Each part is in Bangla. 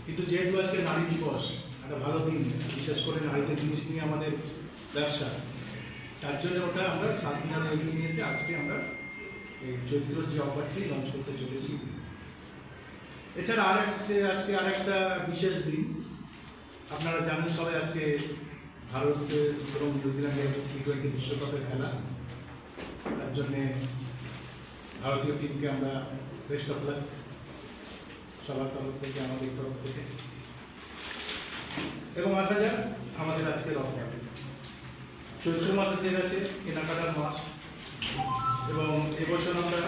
কিন্তু যেহেতু আজকে নারী দিবস একটা ভালো দিন, বিশেষ করে নারীদের জিনিস নিয়ে আমাদের ব্যবসা, তার জন্য ওটা আমরা 7 দিন আগে এগিয়ে নিয়ে এসে আজকে আমরা এই চৈত্র যে অফারটি লঞ্চ করতে চলেছি। এছাড়া আজকে আরেকটা বিশেষ দিন, আপনারা জানেন সবাই আজকে ভারত এবং নিউজিল্যান্ডের T20 বিশ্বকাপের খেলা, তার জন্যে ভারতীয় টিমকে আমরা বেস্ট অফ লাক সবার তরফ থেকে, আমাদের তরফ থেকে। এবং আসা যাক আমাদের আজকের অফার। চৈত্র মাসে শেষ আছে, কেনাকাটার মাস, এবং এবছর আমরা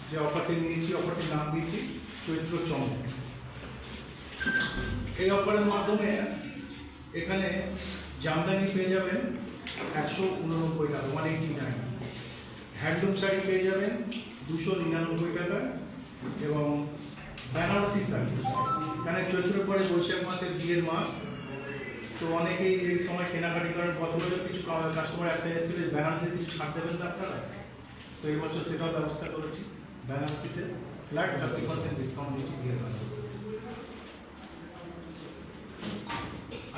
যে অফারটি নিয়েছি, অফারটির নাম দিয়েছি চৈত্র চমক। এই অফারের মাধ্যমে এখানে জামদানি পেয়ে যাবেন 189 টাকা, 189। হ্যান্ডলুম শাড়ি পেয়ে যাবেন 299 টাকা, এবং বেনারসি শাড়ি, মানে চৈত্রের পরে বৈশাখ মাসের বিয়ের মাস, তো অনেকেই এই সময় কেনাকাটি করেন। গত বছর কিছু কাস্টমার একটা এসেছিল বেনারসিতে কিছু ছাড় দেবেন তো আপনারা, তো এই বছর সেটাও ব্যবস্থা করেছি। বেনারসিতে ফ্ল্যাট 30% ডিসকাউন্ট দিচ্ছি বিয়ের মাসে।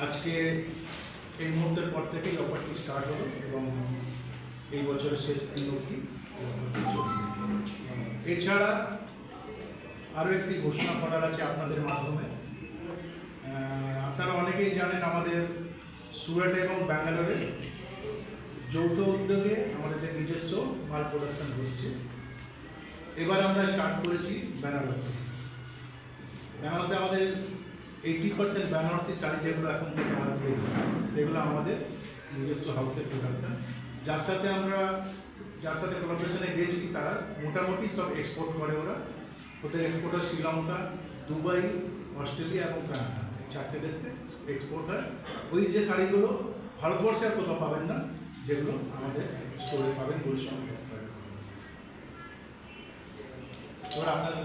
আজকে এই মুহূর্তের পর থেকেই অফারটি স্টার্ট হলো এবং এই বছরের শেষ দিন অবধি এছাড়া আরও একটি ঘোষণা করার আছে আপনাদের মাধ্যমে। আপনারা অনেকেই জানেন আমাদের সুরাট এবং ব্যাঙ্গালোরে যৌথ উদ্যোগে আমাদের নিজস্ব মাল প্রোডাকশন হচ্ছে। এবার আমরা স্টার্ট করেছি বেনারসি। বেনারসে আমাদের 80% বেনারসি শাড়ি যেগুলো এখন থেকে আসবে, সেগুলো আমাদের নিজস্ব হাউসের প্রোডাকশন। যার সাথে কোলাবোরেশনে গিয়েছি তারা মোটামুটি সব এক্সপোর্ট করে। ওদের এক্সপোর্টার শ্রীলঙ্কা, দুবাই, অস্ট্রেলিয়া এবং কানাডা, 4টে দেশে এক্সপোর্ট হয়। ওই যে শাড়িগুলো ভারতবর্ষে আর কোথাও পাবেন না, যেগুলো আমাদের স্টোরে পাবেন গুলশান এক্সপোর্ট। এবার আপনাদের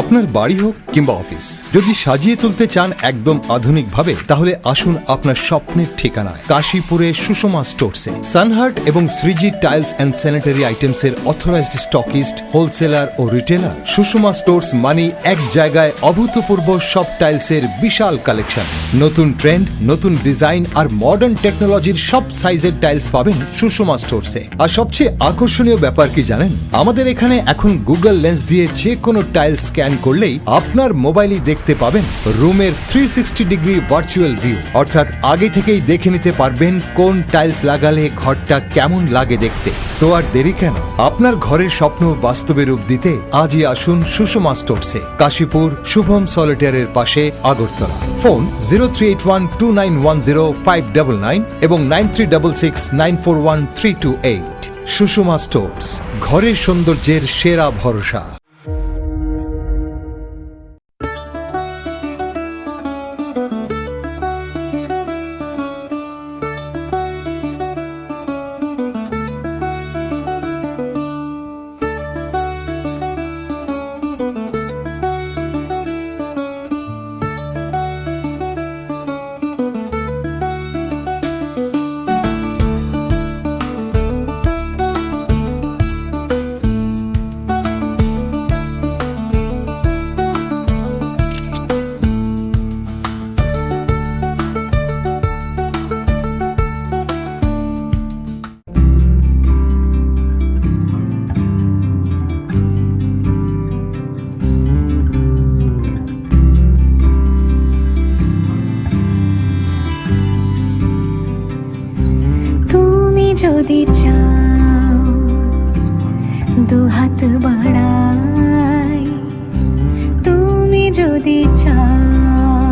আপনার বাড়ি হোক কিংবা অফিস, যদি সাজিয়ে তুলতে চান একদম আধুনিক ভাবে, তাহলে আসুন আপনার স্বপ্নের ঠিকানায় কাশীপুরে সুষমা স্টোরসে। সানহার্ট এবং Shreeji tiles and sanitary items এর অথরাইজড স্টকিস্ট, হোলসেলার ও রিটেলার। সুষমা স্টোরস মানে এক জায়গায় অভূতপূর্ব সব টাইলসের বিশাল কালেকশন। নতুন ট্রেন্ড, নতুন ডিজাইন আর মডার্ন টেকনোলজির সব সাইজের টাইলস পাবেন সুষমা স্টোরসে। আর সবচেয়ে আকর্ষণীয় ব্যাপার কি জানেন, আমাদের এখানে এখন গুগল লেন্স দিয়ে যে কোনো টাইলস স্ক্যান করলেই আপনার মোবাইলেই দেখতে পাবেন রুমের 360 ডিগ্রি ভার্চুয়াল ভিউ, অর্থাৎ আগে থেকেই দেখে নিতে পারবেন কোন টাইলস লাগালে ঘরটা কেমন লাগে দেখতে। তো আর দেরি কেন, আপনার ঘরের স্বপ্ন বাস্তবে রূপ দিতে আজই আসুন সুষমা স্টোরসে, কাশীপুর শুভম সলিটারের পাশে, আগরতলা। ফোন 03812910 এবং 9366941328। সুষমা স্টোরস, ঘরের সৌন্দর্যের সেরা ভরসা। যদি চাও দুহাত বাড়াই, তুমি যদি চাও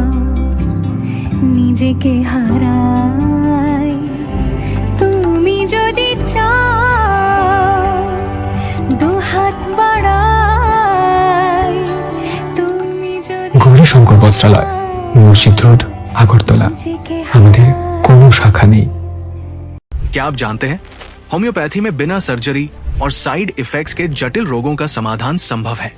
নিজেকে হারাই, তুমি যদি চাও দুহাত বাড়াই, তুমি যদি গৌরীশঙ্কর বস্ত্রালয়, মসজিদ রোড, আগরতলা। আমাদের কোনো শাখা নেই। क्या आप जानते हैं होम्योपैथी में बिना सर्जरी और साइड इफेक्ट्स के जटिल रोगों का समाधान संभव है।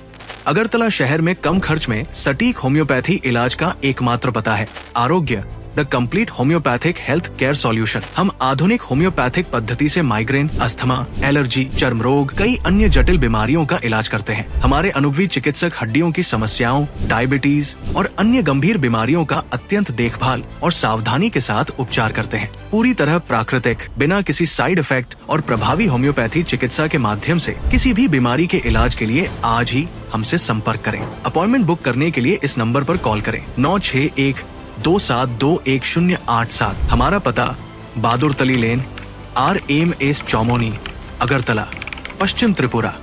अगरतला शहर में कम खर्च में सटीक होम्योपैथी इलाज का एकमात्र पता है आरोग्य the complete homeopathic health care solution. हम आधुनिक होम्योपैथिक पद्धति से माइग्रेन, अस्थमा, एलर्जी, चर्म रोग, कई अन्य जटिल बीमारियों का इलाज करते हैं। हमारे अनुभवी चिकित्सक हड्डियों की समस्याओं, डायबिटीज और अन्य गंभीर बीमारियों का अत्यंत देखभाल और सावधानी के साथ उपचार करते हैं। पूरी तरह प्राकृतिक, बिना किसी साइड इफेक्ट और प्रभावी होम्योपैथी चिकित्सा के माध्यम से किसी भी बीमारी के इलाज के लिए आज ही हमसे संपर्क करें। अपॉइंटमेंट बुक करने के लिए इस नंबर पर कॉल करें 9612721087। हमारा पता बहादुर तली लेन, RMS चौमोनी, अगरतला, पश्चिम त्रिपुरा।